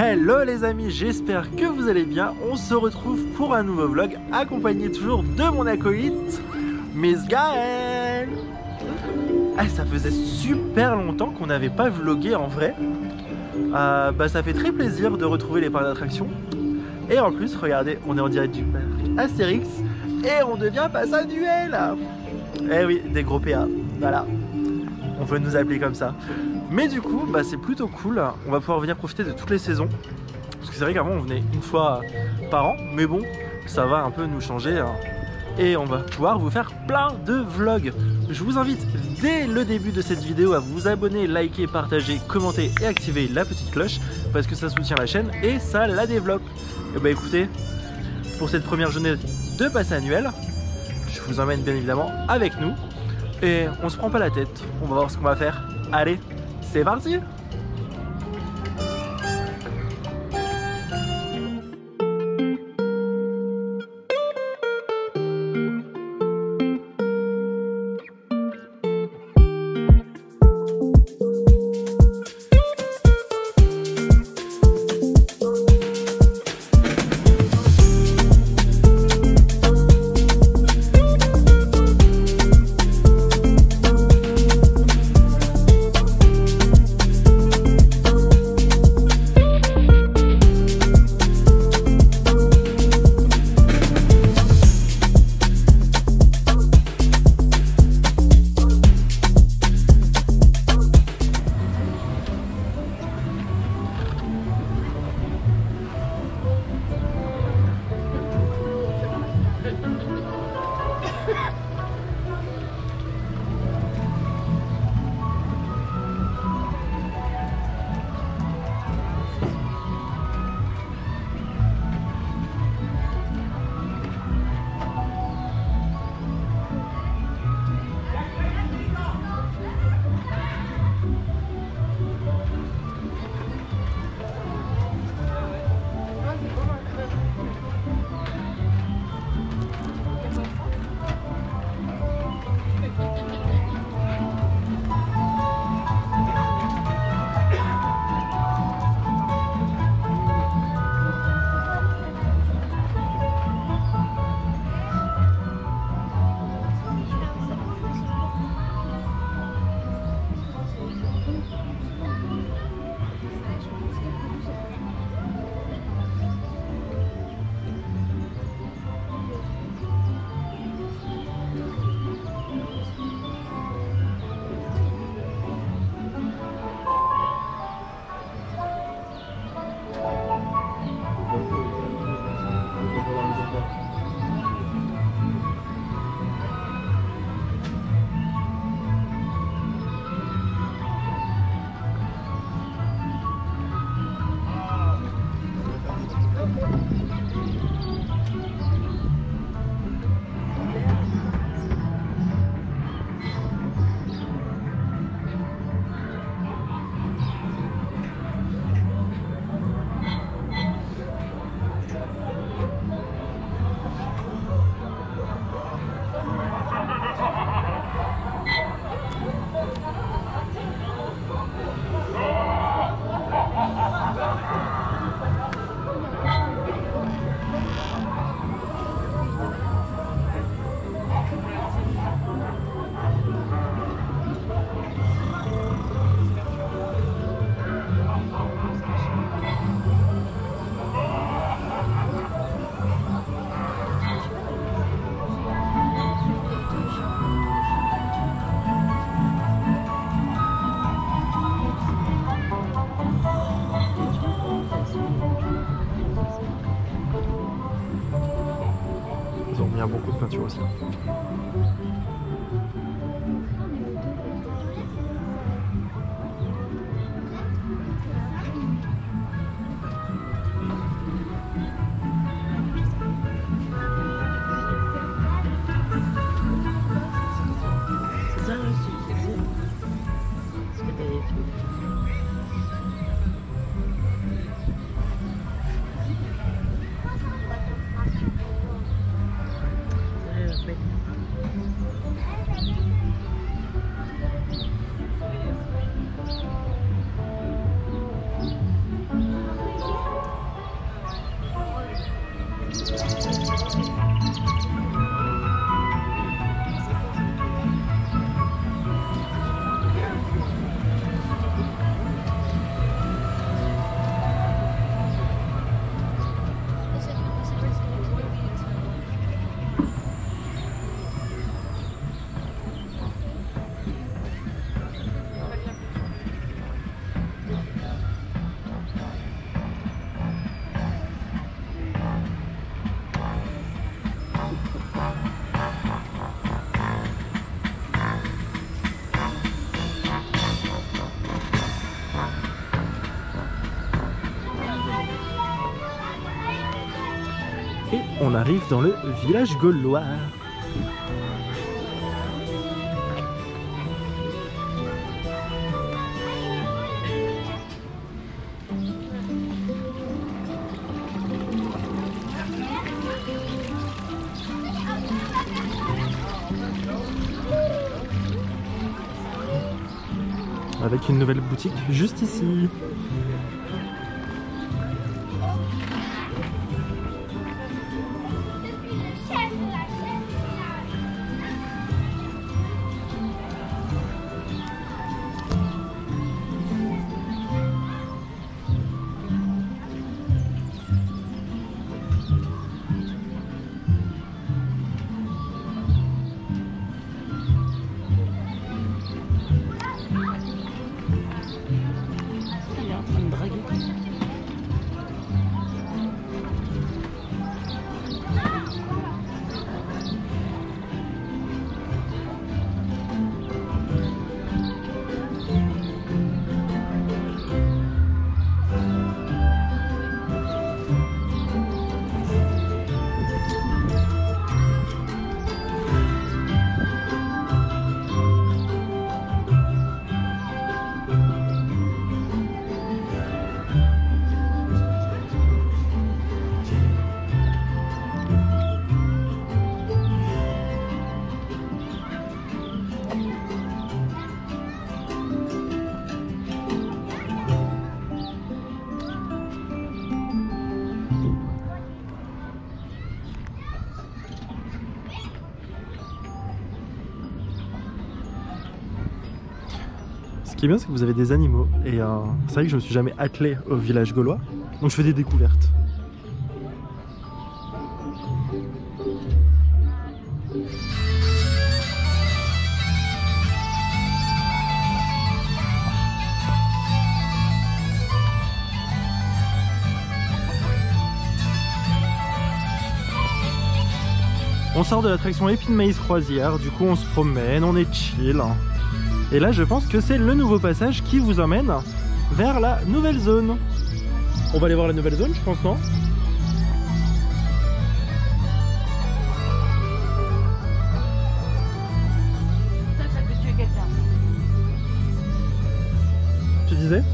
Hello les amis, j'espère que vous allez bien. On se retrouve pour un nouveau vlog, accompagné toujours de mon acolyte, Miss Gaëlle. Ah, ça faisait super longtemps qu'on n'avait pas vlogué en vrai. Ça fait très plaisir de retrouver les parcs d'attractions. Et en plus, regardez, on est en direct du parc Astérix et on devient pass annuel. Eh oui, des gros PA, voilà. On peut nous appeler comme ça. Mais du coup, c'est plutôt cool. On va pouvoir venir profiter de toutes les saisons. Parce que c'est vrai qu'avant, on venait une fois par an. Mais bon, ça va un peu nous changer. Hein. Et on va pouvoir vous faire plein de vlogs. Je vous invite dès le début de cette vidéo à vous abonner, liker, partager, commenter et activer la petite cloche. Parce que ça soutient la chaîne et ça la développe. Et écoutez, pour cette première journée de pass annuel, je vous emmène bien évidemment avec nous. Et on se prend pas la tête. On va voir ce qu'on va faire. Allez, c'est parti! Il y a beaucoup de peinture aussi. on arrive dans le village gaulois. Avec une nouvelle boutique juste ici. Ce qui est bien, c'est que vous avez des animaux et c'est vrai que je me suis jamais attelé au village gaulois, donc je fais des découvertes. On sort de l'attraction Épine Maïs Croisière, du coup on se promène, on est chill. Et là je pense que c'est le nouveau passage qui vous emmène vers la nouvelle zone. On va aller voir la nouvelle zone, je pense, non? Ça peut tuer quelqu'un. Tu disais?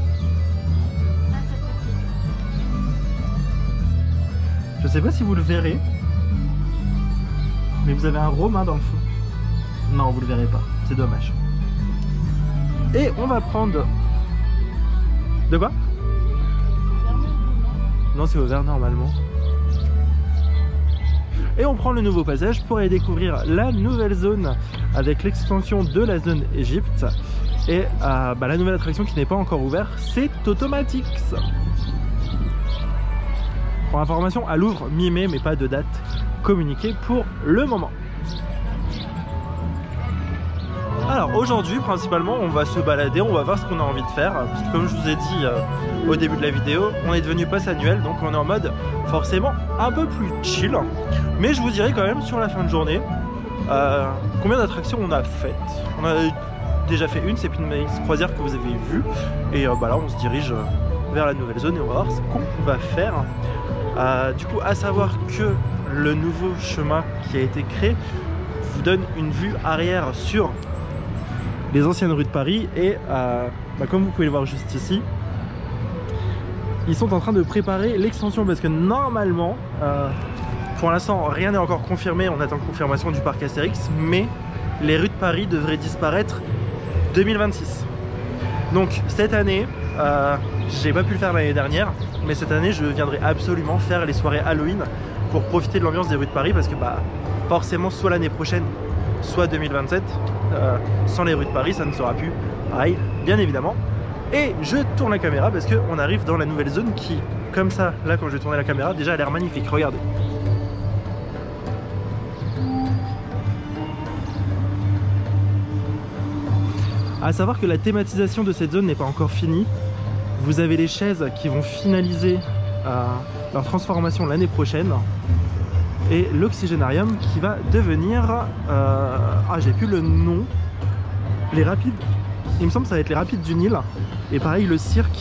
Je sais pas si vous le verrez, mais vous avez un romain dans le fond. Non, vous le verrez pas, c'est dommage. Et on va prendre... De quoi? Non, c'est ouvert normalement. Et on prend le nouveau passage pour aller découvrir la nouvelle zone avec l'extension de la zone Égypte. Et la nouvelle attraction qui n'est pas encore ouverte, c'est Totomatics. Pour information, elle ouvre mi-mai, mais pas de date communiquée pour le moment. Alors aujourd'hui, principalement, on va se balader, on va voir ce qu'on a envie de faire. Parce que comme je vous ai dit au début de la vidéo, on est devenu pass annuel, donc on est en mode forcément un peu plus chill. Mais je vous dirai quand même sur la fin de journée combien d'attractions on a faites. On a déjà fait une, c'est Épine Maïs Croisière que vous avez vu. Et là, on se dirige vers la nouvelle zone et on va voir ce qu'on va faire. Du coup, à savoir que le nouveau chemin qui a été créé vous donne une vue arrière sur les anciennes rues de Paris et comme vous pouvez le voir juste ici, ils sont en train de préparer l'extension parce que normalement, pour l'instant rien n'est encore confirmé, on attend confirmation du parc Astérix, mais les rues de Paris devraient disparaître 2026. Donc cette année, j'ai pas pu le faire l'année dernière, mais cette année je viendrai absolument faire les soirées Halloween pour profiter de l'ambiance des rues de Paris parce que forcément soit l'année prochaine soit 2027, sans les rues de Paris ça ne sera plus pareil, bien évidemment. Et je tourne la caméra parce qu'on arrive dans la nouvelle zone qui, comme ça, là quand je vais tourner la caméra, déjà a l'air magnifique, regardez. À savoir que la thématisation de cette zone n'est pas encore finie. Vous avez les chaises qui vont finaliser leur transformation l'année prochaine. Et l'oxygénarium qui va devenir... j'ai plus le nom. Les rapides. Il me semble que ça va être les rapides du Nil. Et pareil, le cirque,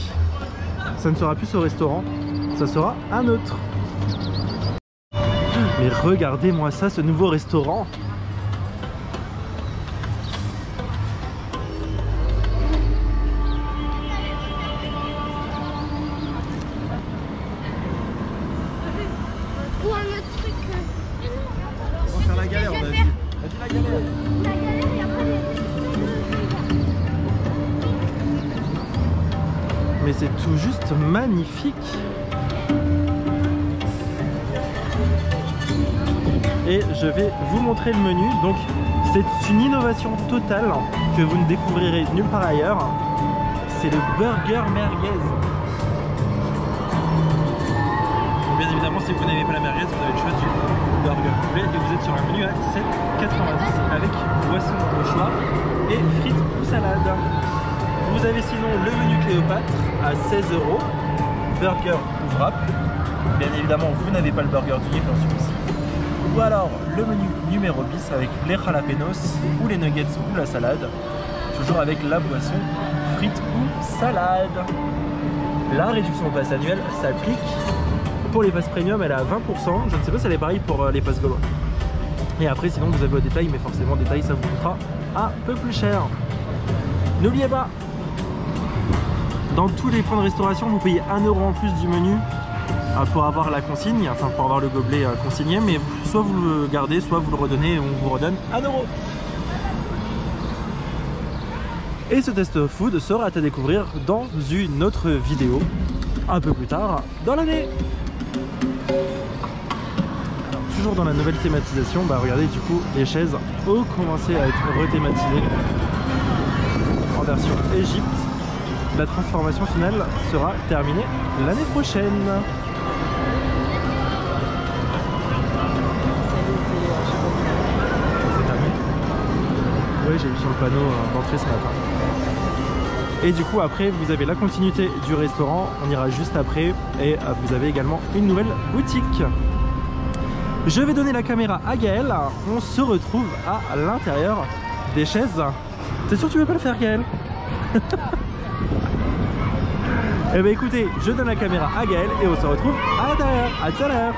ça ne sera plus ce restaurant. Ça sera un autre. Mais Mais regardez-moi ça, ce nouveau restaurant. Ou un autre truc. On va faire la galère, on a dit. On a dit la galère. La galère, il y a pas les. Mais c'est tout juste magnifique. Et je vais vous montrer le menu. Donc c'est une innovation totale que vous ne découvrirez nulle part ailleurs. C'est le burger merguez. Bien évidemment, si vous n'avez pas la merguez, vous avez le choix du burger complet et vous êtes sur un menu à 17,90 avec boisson au choix et frites ou salade. Vous avez sinon le menu Cléopâtre à 16 €, burger ou wrap. Bien évidemment, vous n'avez pas le burger du dans celui-ci. Ou alors le menu numéro bis avec les jalapenos ou les nuggets ou la salade. Toujours avec la boisson, frites ou salade. La réduction au pass annuel s'applique. Pour les passes premium, elle est à 20%. Je ne sais pas si elle est pareille pour les passes gaulois. Et après, sinon, vous avez au détail, mais forcément, au détail, ça vous coûtera un peu plus cher. N'oubliez pas, dans tous les points de restauration, vous payez 1 € en plus du menu pour avoir la consigne, enfin pour avoir le gobelet consigné, mais soit vous le gardez, soit vous le redonnez et on vous redonne 1 €. Et ce test food sera à découvrir dans une autre vidéo un peu plus tard dans l'année. Toujours dans la nouvelle thématisation, bah regardez, du coup les chaises ont commencé à être rethématisées en version Égypte. La transformation finale sera terminée l'année prochaine. C'est terminé? Oui, j'ai vu sur le panneau d'entrée ce matin. Et du coup après vous avez la continuité du restaurant, on ira juste après et vous avez également une nouvelle boutique. Je vais donner la caméra à Gaël, on se retrouve à l'intérieur des chaises. T'es sûr que tu veux pas le faire Gaël? Eh bien écoutez, je donne la caméra à Gaël et on se retrouve à l'intérieur. À tout à l'heure.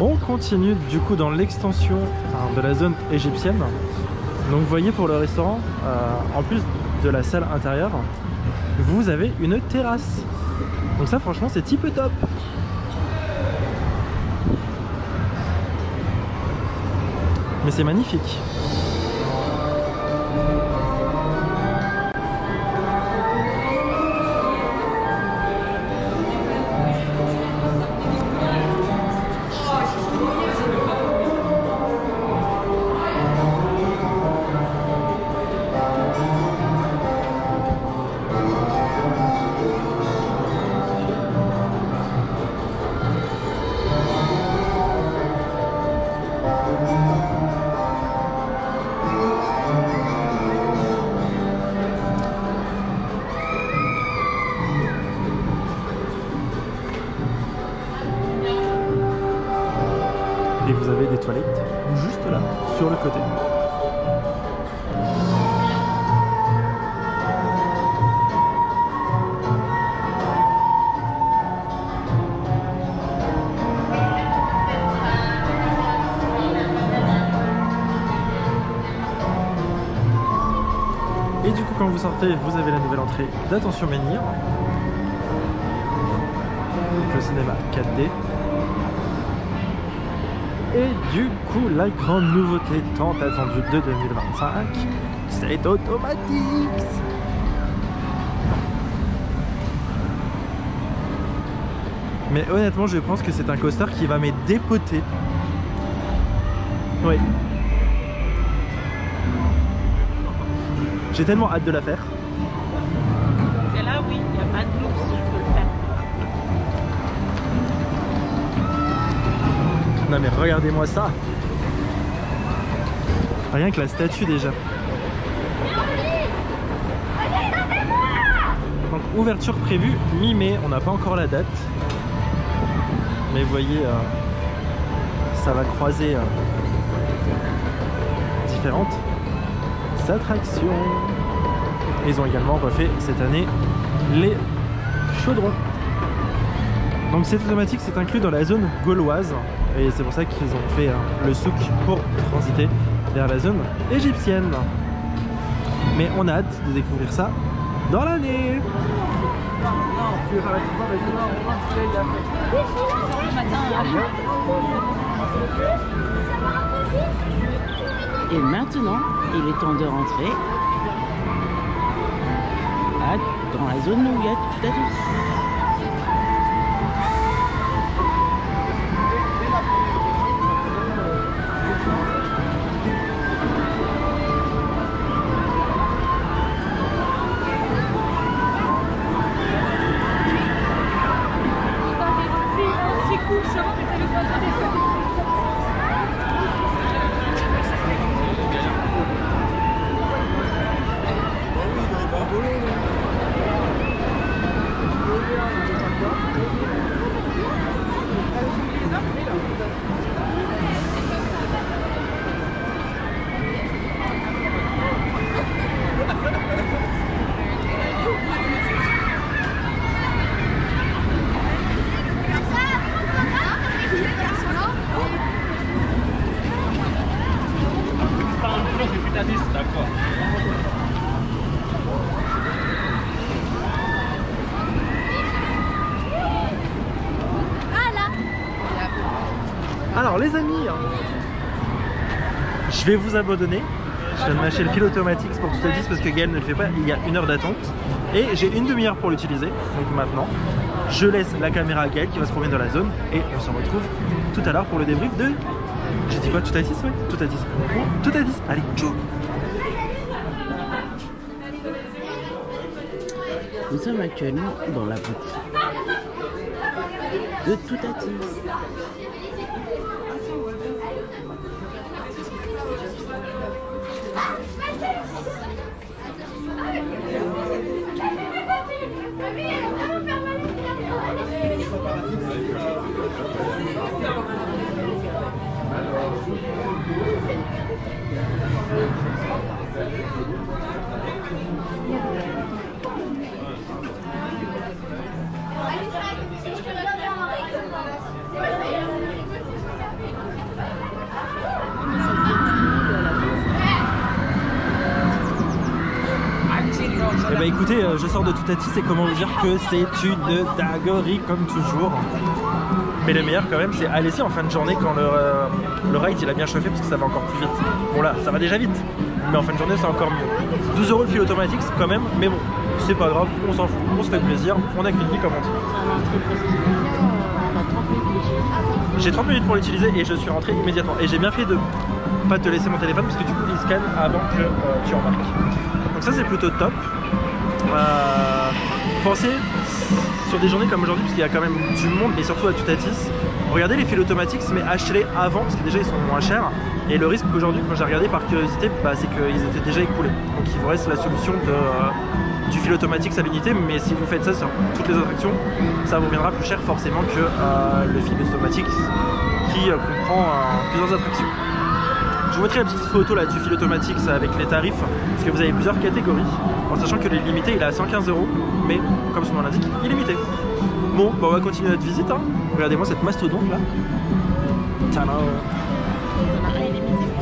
On continue du coup dans l'extension de la zone égyptienne. Donc vous voyez pour le restaurant, en plus de la salle intérieure, vous avez une terrasse. Donc ça franchement c'est type top. Mais c'est magnifique. Et vous avez des toilettes juste là, sur le côté. Et du coup quand vous sortez, vous avez la nouvelle entrée d'Attention Menhir. Donc le cinéma 4D. Et du coup la grande nouveauté tant attendue de 2025, c'est Automatix. Mais honnêtement je pense que c'est un coaster qui va m'être dépoté. Oui. J'ai tellement hâte de la faire. C'est là, oui, il n'y a pas de loup si je peux le faire. Non mais regardez-moi ça. Rien que la statue déjà. Donc ouverture prévue mi-mai, on n'a pas encore la date. Mais vous voyez, ça va croiser différentes attractions. Ils ont également refait cette année les chaudrons. Donc cette automatique c'est inclus dans la zone gauloise et c'est pour ça qu'ils ont fait le souk pour transiter vers la zone égyptienne. Mais on a hâte de découvrir ça dans l'année. Et maintenant, il est temps de rentrer dans la zone où il y a tout à tous. C'est cool, ça va, mais t'as le droit de descendre. Alors les amis, je vais vous abandonner. Je viens de mâcher le fil automatique pour tout à 10 parce que Gaël ne le fait pas, il y a 1 heure d'attente. Et j'ai une demi-heure pour l'utiliser. Donc maintenant, je laisse la caméra à Gaël qui va se promener dans la zone. Et on se retrouve tout à l'heure pour le débrief de... J'ai dit quoi? Tout à 10? Oui, tout à 10. Tout à 10, allez, tchou. Nous sommes actuellement dans la boutique de Toutatis. Eh ben écoutez, je sors de Toutatis et comment vous dire que c'est une dinguerie comme toujours. Mais le meilleur quand même c'est allez-y en fin de journée quand le ride il a bien chauffé parce que ça va encore plus vite. Bon là ça va déjà vite, mais en fin de journée c'est encore mieux. 12 € le fil automatique quand même, mais bon c'est pas grave, on s'en fout, on se fait plaisir, on a qu'une vie comme on dit. J'ai 30 minutes pour l'utiliser et je suis rentré immédiatement. Et j'ai bien fait de pas te laisser mon téléphone parce que du coup il scanne avant que tu embarques. Donc ça c'est plutôt top. Pensez sur des journées comme aujourd'hui parce qu'il y a quand même du monde et surtout à Toutatis, regardez les fils automatiques mais achetez-les avant parce que déjà ils sont moins chers et le risque qu'aujourd'hui quand j'ai regardé par curiosité c'est qu'ils étaient déjà écoulés. Donc il vous reste la solution du fil automatique à l'unité, mais si vous faites ça sur toutes les attractions ça vous reviendra plus cher forcément que le fil automatique qui comprend plusieurs attractions. Je vous mettrai la petite photo là du fil automatique avec les tarifs parce que vous avez plusieurs catégories en sachant que l'illimité il est à 115 €, mais comme son nom l'indique, illimité. Bon, bah on va continuer notre visite. Hein. Regardez-moi cette mastodonte là. Tadam.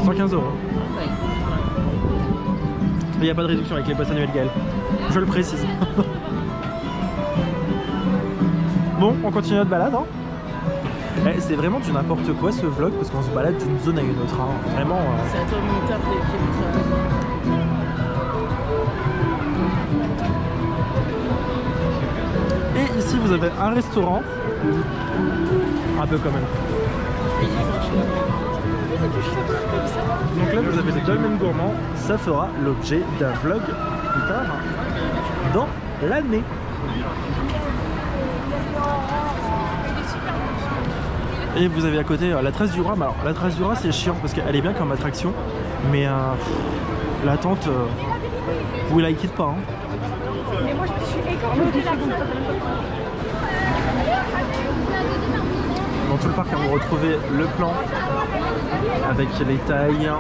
115 €. Il n'y a pas de réduction avec les passes annuelles Gaël. Je le précise. Bon, on continue notre balade. Hein. C'est vraiment du n'importe quoi ce vlog parce qu'on se balade d'une zone à une autre. Hein. Vraiment. C'est à toi mon taf qui Et ici vous avez un restaurant. Un peu quand même. Donc là vous avez les dolmens gourmands. Ça fera l'objet d'un vlog plus tard dans l'année. Et vous avez à côté la trace du roi. Alors la trace du roi c'est chiant parce qu'elle est bien comme attraction, mais l'attente, vous la quitte pas. Hein. Mais moi je me suis écorché la Dans tout le parc, vous retrouvez le plan avec les tailles,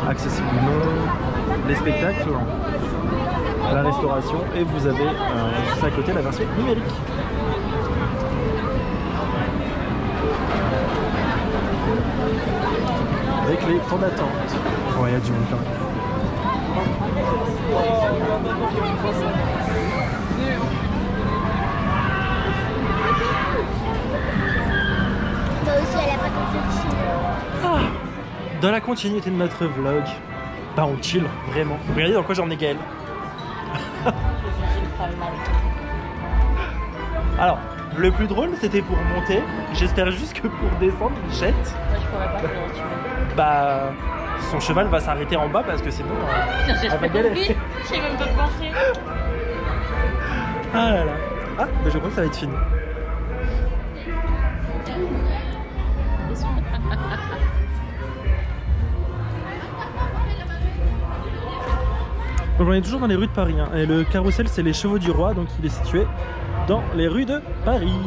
accessibles ou non, les spectacles, la restauration et vous avez juste à côté la version numérique. Avec les temps d'attente. Ouais, il y a du monde quand même. Ah, dans la continuité de notre vlog, bah on chill, vraiment. Regardez dans quoi j'en ai Gaël. Alors, le plus drôle c'était pour monter. J'espère juste que pour descendre, il jette. Moi je pourrais pas faire tu vois. Bah, son cheval va s'arrêter en bas parce que sinon elle va galérer. J'ai même pas pensé. Ah là là. Ah, bah je crois que ça va être fini. Donc on est toujours dans les rues de Paris. Hein. Et le carrousel c'est les chevaux du roi, donc il est situé dans les rues de Paris.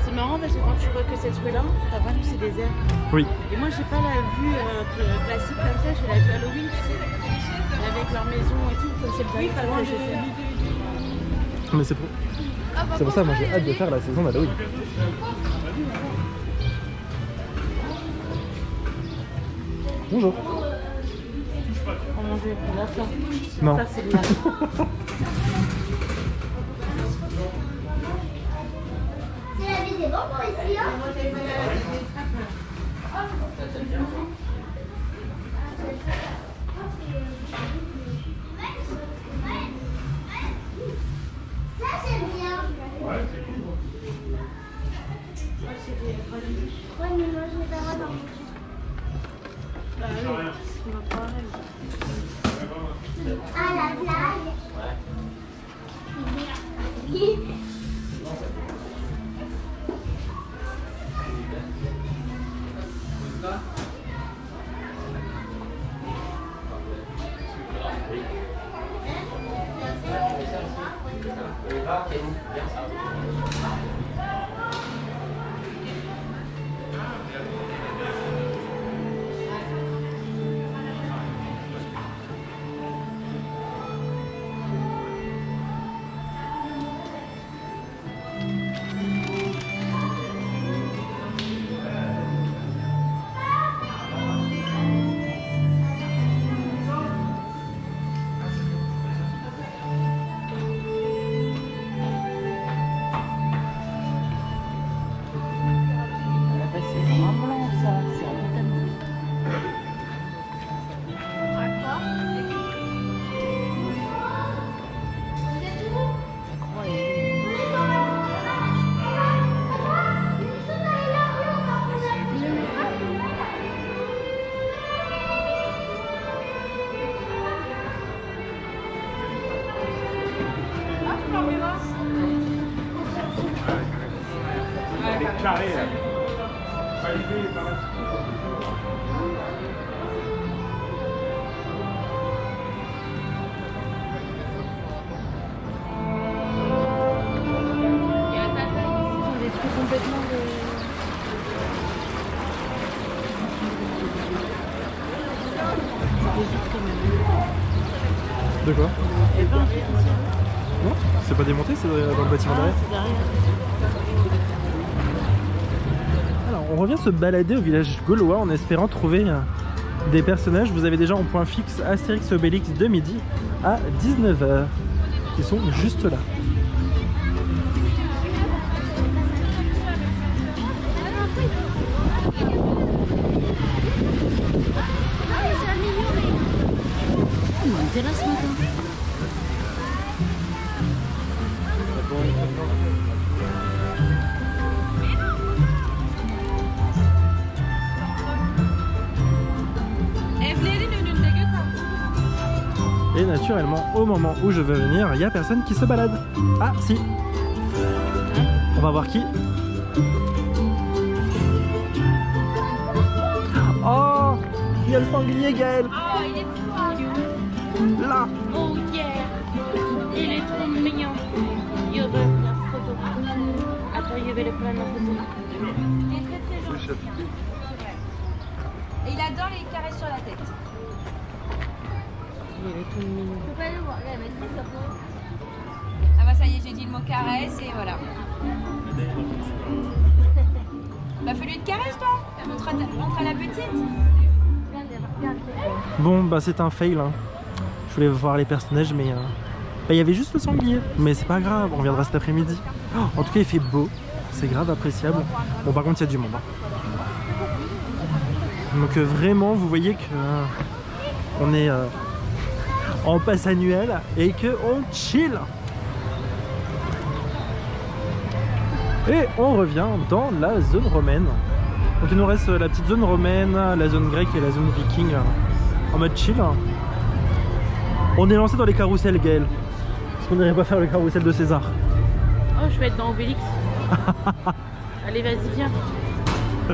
C'est marrant parce que quand tu vois que cette rue là, t'as pas vu c'est désert. Oui. Et moi j'ai pas la vue classique comme ça, j'ai la vue Halloween, tu sais, avec leur maison et tout, comme c'est le Paris pas loin que j'ai fait. Mais c'est pour ça moi j'ai hâte de faire la saison d'Halloween. Bonjour. Oh mon dieu, on a faim. Non. Ça c'est de la... C'est bon pour ici, hein? Ça j'aime bien. Ouais, c'est cool. Ouais, mais moi je vais pas voir. À la plage. Ouais. Carré là. Des trucs complètement De quoi? Et pas un truc ici. Non, c'est pas démonté, c'est dans le bâtiment derrière. C'est derrière. Alors, on revient se balader au village gaulois en espérant trouver des personnages. Vous avez déjà en point fixe Astérix et Obélix de midi à 19 h. Ils sont juste là. On était là ce matin. Et naturellement, au moment où je veux venir, il n'y a personne qui se balade. Ah, si. On va voir qui. Oh, il y a le sanglier, Gaël. Oh, il est fou. Là. Oh yeah. Il est trop mignon. Il veut la photo. Attends, je vais le prendre en photo. Il est très très gentil. Et il adore les caresses sur la tête. Il est tout mignon. Faut pas le voir, là, elle va être très sympa. Ah bah ça y est, j'ai dit le mot caresse et voilà. Bah fais-lui une caresse toi. Montre à la petite. Bon, bah c'est un fail. Hein. Je voulais voir les personnages, mais il y avait juste le sanglier. Mais c'est pas grave, on viendra cet après-midi. Oh, en tout cas, il fait beau. C'est grave appréciable. Bon, par contre, il y a du monde. Hein. Donc vraiment, vous voyez que on est en passe annuel et que on chill. Et on revient dans la zone romaine. Donc il nous reste la petite zone romaine, la zone grecque et la zone viking en mode chill. On est lancé dans les carousels, Gaël. Est-ce qu'on n'irait pas faire le carrousel de César? Oh, je vais être dans Obélix. Allez, vas-y, viens. On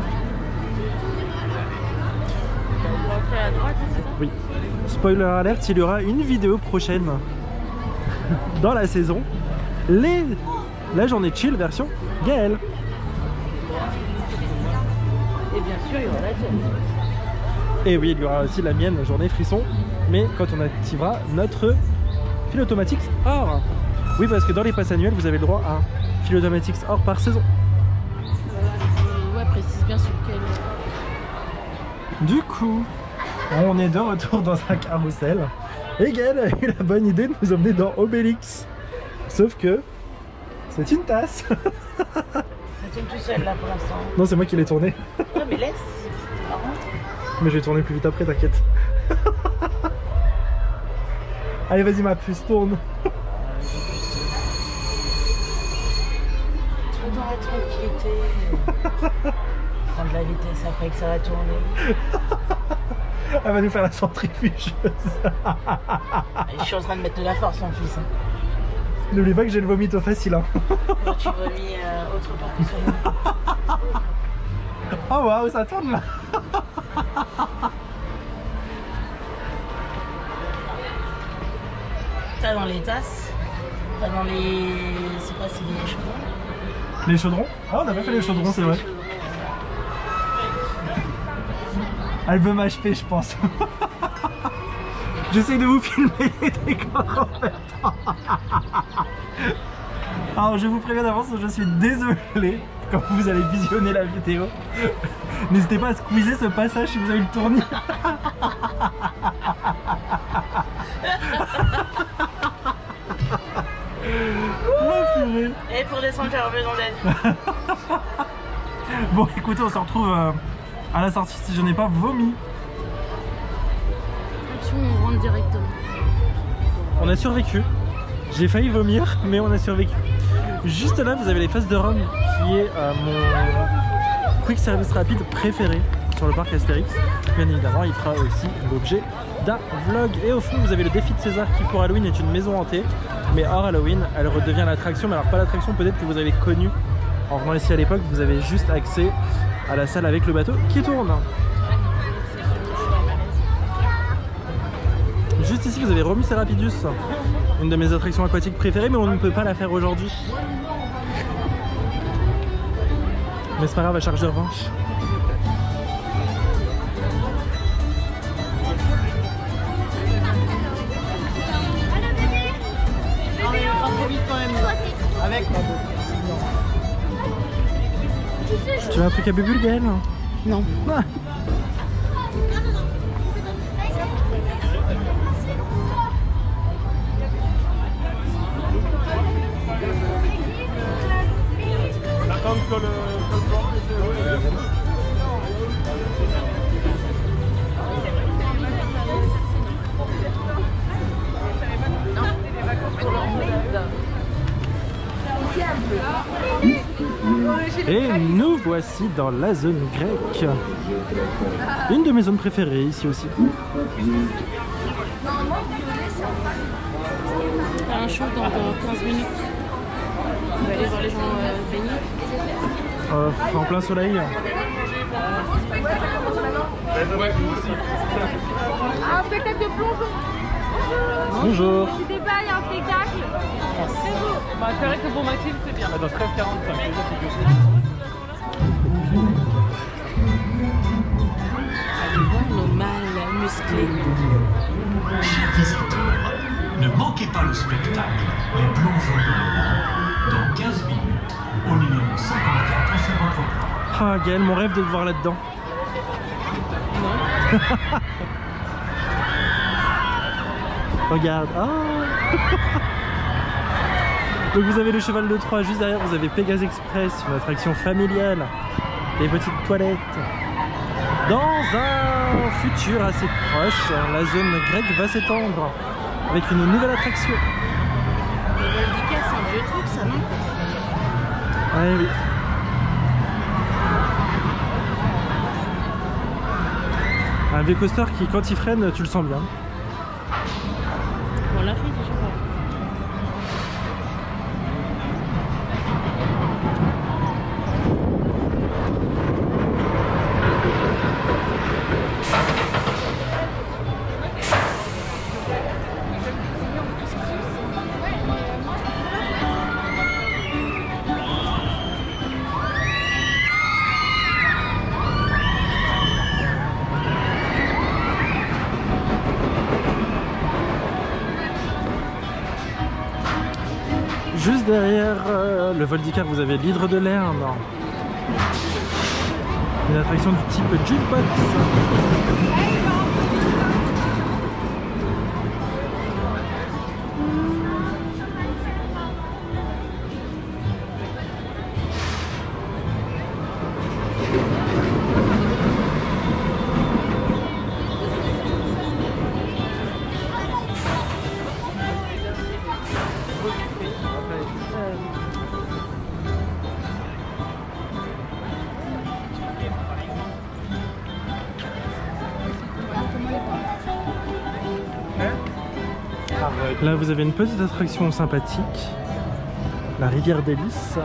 va rentrer à droite, c'est ça? Oui. Spoiler alert, il y aura une vidéo prochaine dans la saison. La journée chill version Gaël. Et bien sûr, il y aura la tienne. Et oui, il y aura aussi la mienne, journée frisson. Mais quand on activera notre fil automatique or. Oui, parce que dans les passes annuelles, vous avez le droit à un fil automatique or par saison. Ouais, précise bien sur quel. Du coup, on est de retour dans un carrousel. Et Gaël a eu la bonne idée de nous emmener dans Obélix. Sauf que c'est une tasse. Ça tourne tout seul là pour l'instant. Non, c'est moi qui l'ai tourné. Ouais, mais laisse. C'est marrant. Mais je vais tourner plus vite après, t'inquiète. Allez, vas-y, ma puce, tourne. Tout dans la tranquillité. Prendre la vitesse après que ça va tourner. Elle va nous faire la centrifugeuse. Je suis en train de mettre de la force en plus. Hein. N'oublie pas que j'ai le vomito facile. Hein. Moi, tu vomis autre part que sur moi. Oh waouh, ça tourne là. T'as dans les tasses. T'as dans les. C'est quoi, c'est les chaudrons? Les chaudrons? Ah, on a pas fait les chaudrons, c'est vrai. Elle veut m'achever, je pense. J'essaie de vous filmer les décors en fait. Alors je vous préviens d'avance, je suis désolé quand vous allez visionner la vidéo. N'hésitez pas à squeezer ce passage si vous avez le tournis. Oh purée. Et pour descendre, j'ai besoin d'aide. Bon écoutez, on se retrouve à la sortie si je n'ai pas vomi. Attention, on rentre directement. On a survécu. J'ai failli vomir, mais on a survécu. Juste là, vous avez les faces de Rome, qui est mon quick service rapide préféré sur le parc Astérix. Bien évidemment, il fera aussi l'objet d'un vlog. Et au fond, vous avez le défi de César, qui pour Halloween est une maison hantée. Mais hors Halloween, elle redevient l'attraction. Mais alors pas l'attraction peut-être que vous avez connue en venant ici à l'époque. Vous avez juste accès à la salle avec le bateau qui tourne. Juste ici, vous avez Romus et Rapidus, une de mes attractions aquatiques préférées, mais on ne peut pas la faire aujourd'hui. Mais c'est pas grave, à charge de revanche. Avec ma boue. Tu veux un truc à bubule, Gaël? Non. Ah. voici dans la zone grecque. Une de mes zones préférées ici aussi. T'as un show dans 15 minutes. On va aller voir les gens baigner. En plein soleil. Un spectacle de plongeon. Bonjour. Tu déballes un spectacle. C'est beau. Bah, c'est vrai que pour Maxime, c'est bien. Dans 13h45. Allez voir nos mâles musclés. Chers visiteurs, ne manquez pas le spectacle Les Plongeons de l'Orient dans 15 minutes au numéro 54 sur votre plan. Ah Gaël, mon rêve de te voir là-dedans. Regarde. Ah. Donc vous avez le cheval de Troie juste derrière, vous avez Pégase Express, une attraction familiale, des petites toilettes. Dans un futur assez proche, la zone grecque va s'étendre avec une nouvelle attraction. Le Voldica, c'est un vieux truc, ça, non? Ouais, oui. Un vieux coaster qui, quand il freine, tu le sens bien. On l'a fait déjà. Juste derrière le Voldica, vous avez l'Hydre de Lerne. Une attraction du type jukebox. Là vous avez une petite attraction sympathique, la rivière d'Hélice.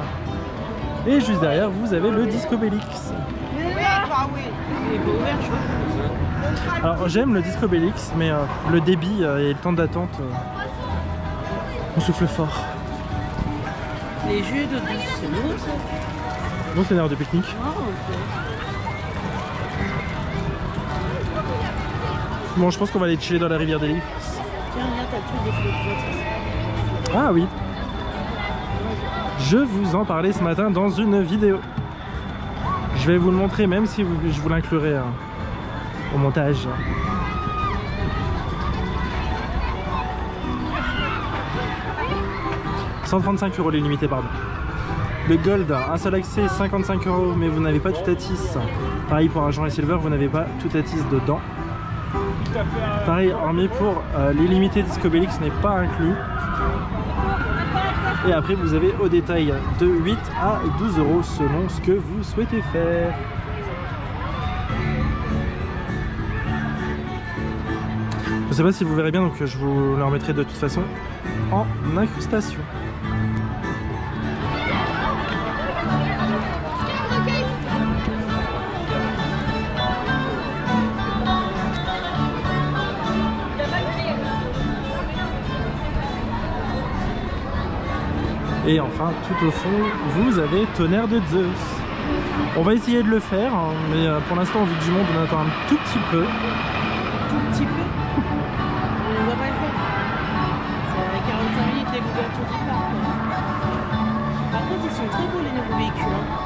Et juste derrière vous avez le Disco Bellix. Il est pas ouvert, je crois. Alors j'aime le Disco Bellix, mais le débit et le temps d'attente, on souffle fort. Les jeux de douce, c'est nouveau ça. Bon, c'est une heure de pique-nique. Ah, ok. Bon, je pense qu'on va aller chiller dans la rivière d'Hélice. Tiens, regarde, t'as le truc des flottatrices. Ah oui. Je vous en parlais ce matin dans une vidéo. Je vais vous le montrer même si je vous l'inclurai au montage. « 135 € l'illimité, pardon. Le Gold, un seul accès, 55 €, mais vous n'avez pas tout à tisse. Pareil pour Argent et Silver, vous n'avez pas tout à tisse dedans. Pareil, hormis pour l'illimité Disco Bellix n'est pas inclus. Et après vous avez au détail de 8 à 12 € selon ce que vous souhaitez faire. Je sais pas si vous verrez bien, donc je vous le remettrai de toute façon en incrustation. Et enfin, tout au fond, vous avez Tonnerre de Zeus. On va essayer de le faire, hein, mais pour l'instant, vu du monde, on attend un tout petit peu. Tout petit peu. On va pas le faire. C'est à 45 minutes les l'ouverture du parc. Par contre, ils sont très beaux les nouveaux véhicules. Hein.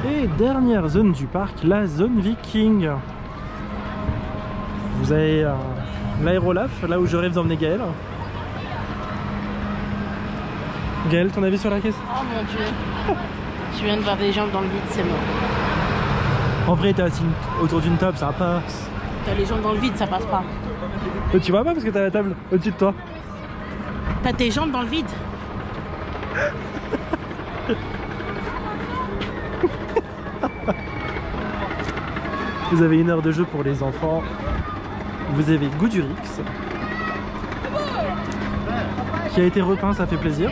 Et dernière zone du parc, la zone viking. Vous avez l'aérolaf, là où je rêve d'emmener Gaël. Gaël, ton avis sur la caisse? Oh mon dieu. Je viens de voir des jambes dans le vide, c'est mort. En vrai, t'es assis autour d'une table, ça passe. T'as les jambes dans le vide, ça passe pas. Tu vois pas parce que t'as la table au-dessus de toi. T'as tes jambes dans le vide. Vous avez 1 heure de jeu pour les enfants. Vous avez Goudurix qui a été repeint, ça fait plaisir.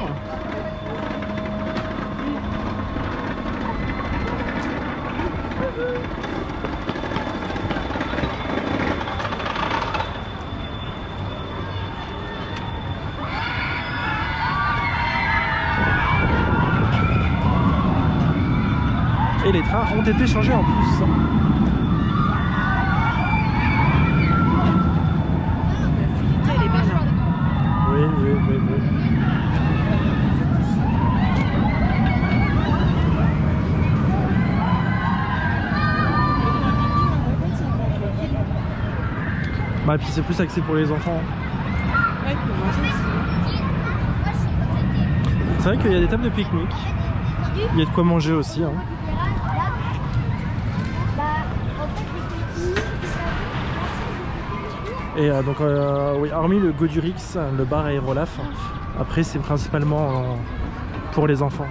Et les trains ont été changés en plus. Elle est belle. Hein. Oui. Bah puis c'est plus axé pour les enfants. Ouais, pour manger aussi. C'est vrai qu'il y a des tables de pique-nique. Il y a de quoi manger aussi. Hein. Et donc oui, hormis le Goudurix, le bar Aérolaf, après c'est principalement pour les enfants.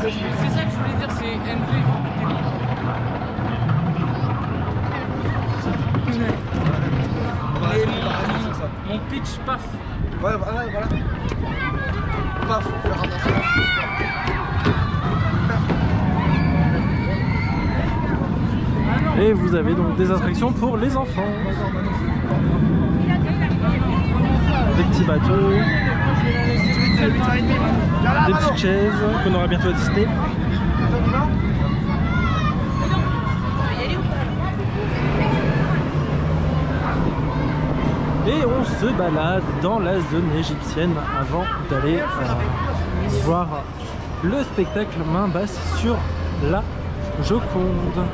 C'est ça que je voulais dire, c'est NV. Mon pitch, paf. Ouais, voilà. Paf, je vais ramasser la suite. Et vous avez donc des attractions pour les enfants. Des petits bateaux, des petites chaises qu'on aura bientôt à Disney. Et on se balade dans la zone égyptienne avant d'aller voir le spectacle main basse sur la Joconde.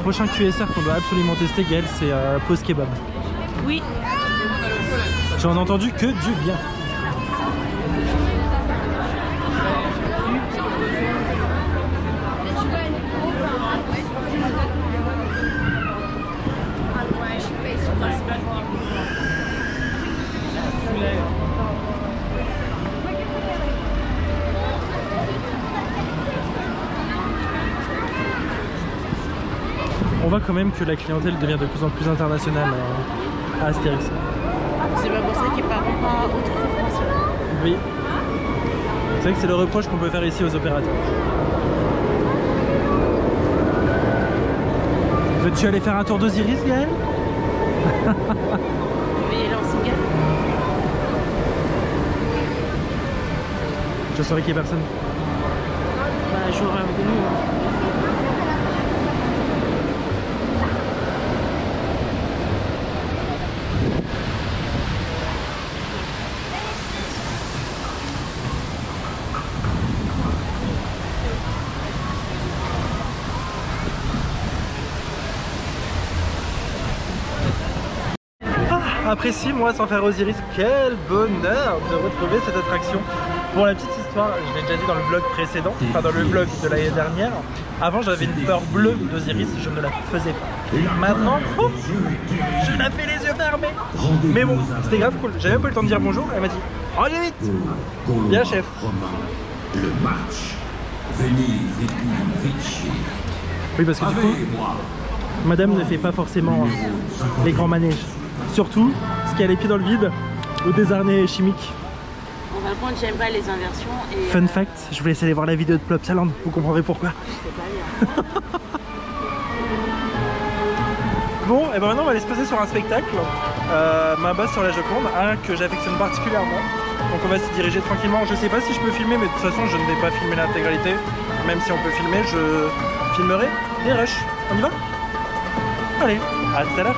Prochain QSR qu'on doit absolument tester, Gaël, c'est Pause Kebab. Oui. J'en ai entendu que du bien. On voit quand même que la clientèle devient de plus en plus internationale à Astérix. C'est pas pour ça qu'ils parlent pas autre que français. Oui. C'est vrai que c'est le reproche qu'on peut faire ici aux opérateurs. Veux-tu aller faire un tour d'Osiris, Gaël? Je vais y aller en cigale. Je saurais qu'il n'y a personne. Bah, j'aurais un de nous. Hein. Après 6 mois sans faire Osiris, quel bonheur de retrouver cette attraction Pour la petite histoire, je l'ai déjà dit dans le vlog précédent, enfin dans le vlog de l'année dernière, avant j'avais une peur bleue d'Osiris, je ne la faisais pas. Maintenant, oh, je la fais les yeux fermés. Mais bon, c'était grave cool, j'avais même pas eu le temps de dire bonjour, elle m'a dit « Oh, vite !» Bien chef. Le match. Venez, Oui, parce que du coup, madame ne fait pas forcément les grands manèges. Surtout, ce qui a les pieds dans le vide ou des harnais chimiques. Par contre, j'aime pas les inversions. Et Fun fact, je vous laisse aller voir la vidéo de Plopsaland, vous comprendrez pourquoi. c'est pas bien. Bon, et ben maintenant on va aller se passer sur un spectacle, ma base sur la Joconde, un que j'affectionne particulièrement. Donc on va se diriger tranquillement. Je sais pas si je peux filmer, mais de toute façon je ne vais pas filmer l'intégralité. Même si on peut filmer, je filmerai des rushs. On y va? Allez, à tout à l'heure.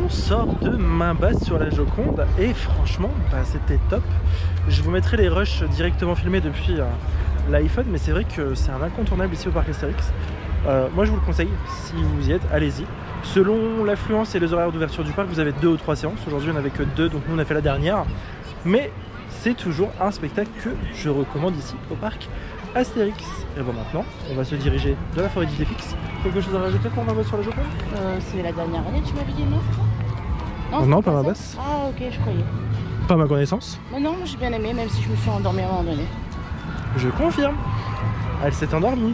Sort de main basse sur la Joconde et franchement bah, c'était top. Je vous mettrai les rushs directement filmés depuis l'iPhone, mais c'est vrai que c'est un incontournable ici au parc Astérix. Moi je vous le conseille, si vous y êtes, allez-y. Selon l'affluence et les horaires d'ouverture du parc, vous avez 2 ou 3 séances. Aujourd'hui on n'avait que 2, donc nous on a fait la dernière. Mais c'est toujours un spectacle que je recommande ici au parc Astérix. Et bon, maintenant on va se diriger de la forêt d'Idéfix. Quelque chose à rajouter pour ma basse sur la Joconde? C'est la dernière année, tu m'avais dit, non? Non, pas ma basse. Ah ok, je croyais. Pas à ma connaissance. Mais non, j'ai bien aimé, même si je me suis endormie à un moment donné. Je confirme. Elle s'est endormie.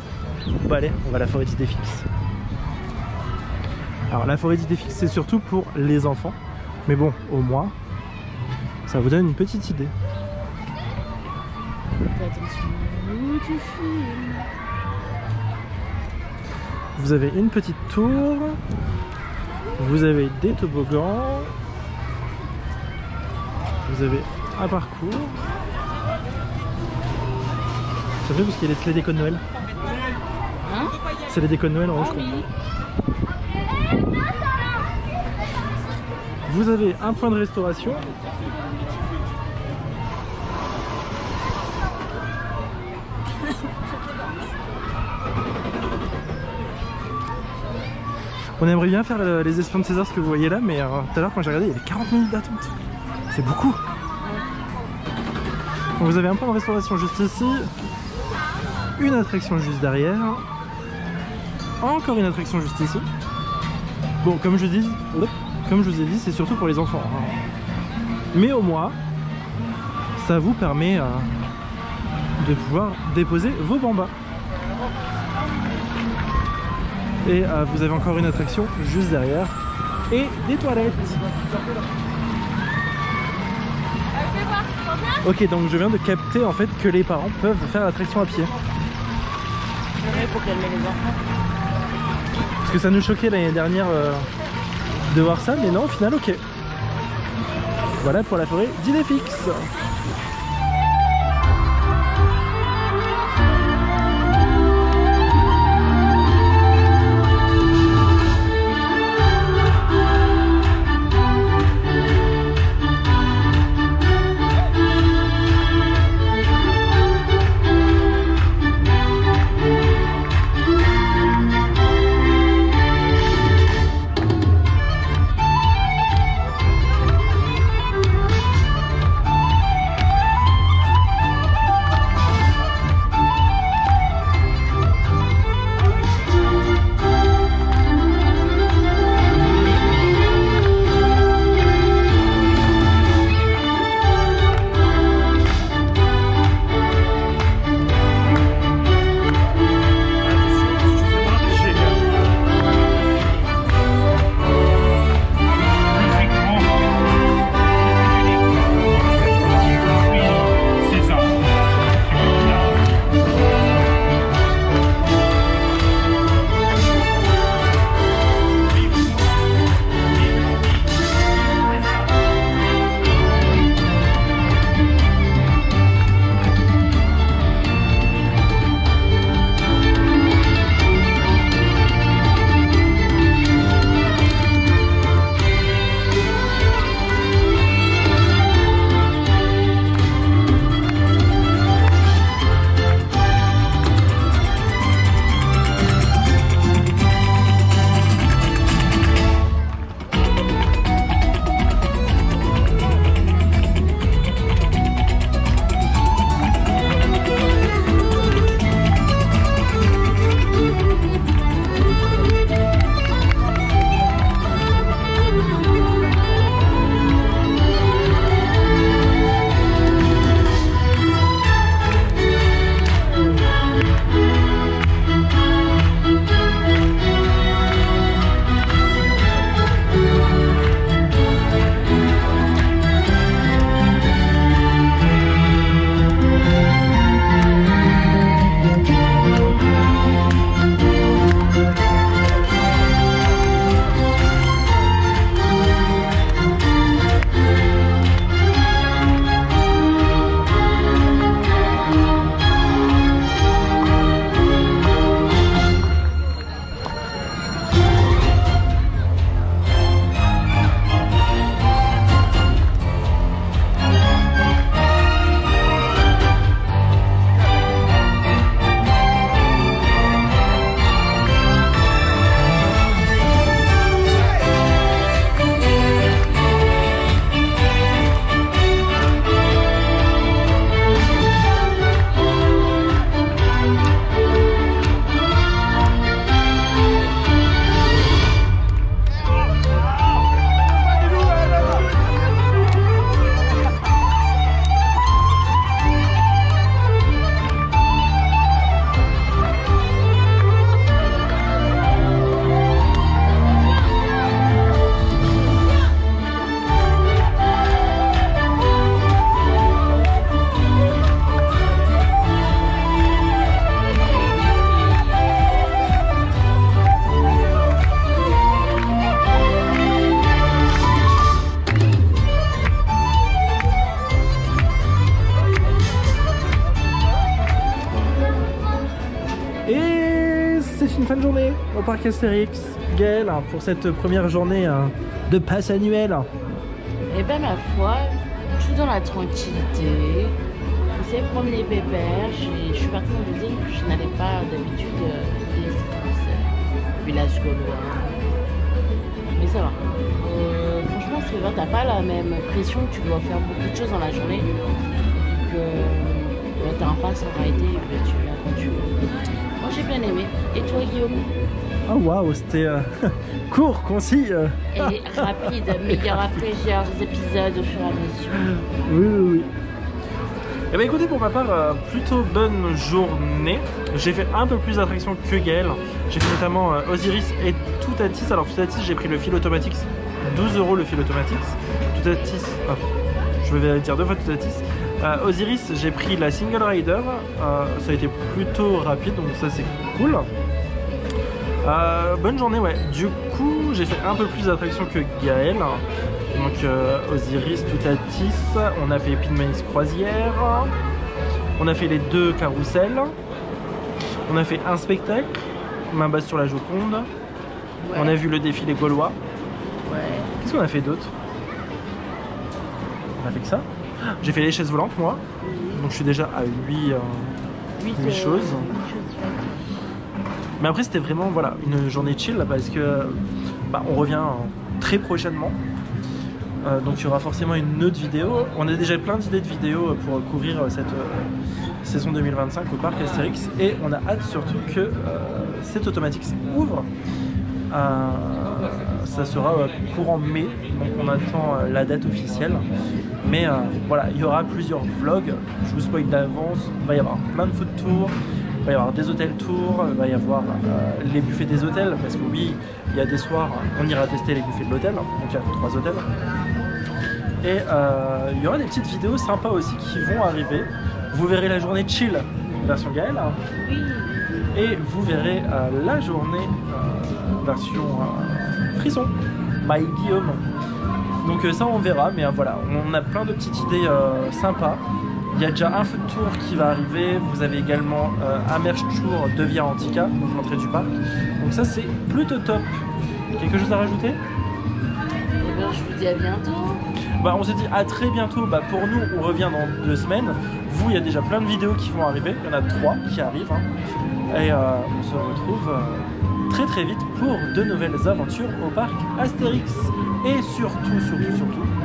Bon allez, on va à la forêt d'Idéfix. Alors la forêt d'Idéfix c'est surtout pour les enfants. Mais bon, au moins, ça vous donne une petite idée. Vous avez une petite tour. Vous avez des toboggans. Vous avez un parcours. Ça fait parce qu'il y a les décos de Noël. Hein? C'est les décos de Noël en rouge. Oui. Vous avez un point de restauration. On aimerait bien faire les espions de César, ce que vous voyez là, mais tout à l'heure quand j'ai regardé, il y avait 40 minutes d'attente. C'est beaucoup. Donc vous avez un point de restauration juste ici, une attraction juste derrière, encore une attraction juste ici. Bon, comme je vous ai dit, c'est surtout pour les enfants. Mais au moins, ça vous permet de pouvoir déposer vos bambas. Et vous avez encore une attraction juste derrière. Et des toilettes. Ok, donc je viens de capter en fait que les parents peuvent faire l'attraction à pied. Pour calmer les enfants. Parce que ça nous choquait l'année dernière de voir ça, mais non, au final, ok. Voilà pour la forêt d'Idéfix. parc Astérix, Gaël, pour cette première journée de passe annuelle? Eh ben ma foi, tout dans la tranquillité. On s'est promené pépère. Je suis partie dans des îles que je n'allais pas d'habitude. Village gaulois. Mais ça va. Franchement, c'est vrai, t'as pas la même pression que tu dois faire beaucoup de choses dans la journée. Donc, t'as un pass en réalité, tu vas quand tu veux. Moi, j'ai bien aimé. Et toi, Guillaume? Oh waouh, c'était court, concis. Et rapide, mais il y aura plusieurs épisodes au fur et à mesure. Oui, oui, oui. Eh bien écoutez, pour ma part, plutôt bonne journée. J'ai fait un peu plus d'attractions que Gaël. J'ai fait notamment Osiris et Toutatis. Alors Toutatis, j'ai pris le fil automatique, 12 € le fil automatique. Toutatis, je vais dire deux fois Toutatis. Osiris, j'ai pris la single rider. Ça a été plutôt rapide, donc ça c'est cool. Bonne journée, ouais. Du coup, j'ai fait un peu plus d'attractions que Gaël. Donc Osiris, Toutatis, on a fait Epidemanis Croisière, on a fait les 2 carrousels, on a fait un spectacle, main basse sur la Joconde, ouais. On a vu le défilé gaulois. Ouais. Qu'est-ce qu'on a fait d'autre? On a fait que ça. J'ai fait les chaises volantes moi, donc je suis déjà à 8 choses. Mais après c'était vraiment voilà, une journée chill parce que on revient très prochainement. Donc il y aura forcément une autre vidéo. On a déjà plein d'idées de vidéos pour couvrir cette saison 2025 au parc Astérix. Et on a hâte surtout que cet Automatix ouvre. Ça sera courant mai, donc on attend la date officielle. Mais voilà, il y aura plusieurs vlogs. Je vous spoil d'avance. Il va y avoir plein de food tours. Il va y avoir des hôtels tours, il va y avoir les buffets des hôtels, parce que oui, il y a des soirs, on ira tester les buffets de l'hôtel, donc il y a 3 hôtels. Et il y aura des petites vidéos sympas aussi qui vont arriver. Vous verrez la journée chill, version Gaël. Oui. Et vous verrez la journée version frisson, by Guillaume. Donc ça on verra, mais voilà, on a plein de petites idées sympas. Il y a déjà un food tour qui va arriver, vous avez également un merch tour de Via Antica, donc l'entrée du parc. Donc ça c'est plutôt top. Quelque chose à rajouter? Eh bien, je vous dis à bientôt. On se dit à très bientôt. Pour nous, on revient dans 2 semaines. Vous, il y a déjà plein de vidéos qui vont arriver. Il y en a 3 qui arrivent. Et on se retrouve très très vite pour de nouvelles aventures au parc Astérix. Et surtout,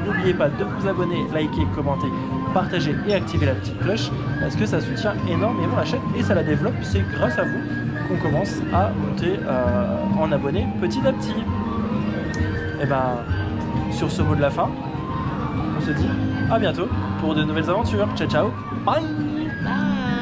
n'oubliez pas de vous abonner, liker, commenter, partager et activer la petite cloche parce que ça soutient énormément la chaîne et ça la développe. C'est grâce à vous qu'on commence à monter en abonnés petit à petit. Et sur ce mot de la fin, on se dit à bientôt pour de nouvelles aventures. Ciao ciao, bye. Bye.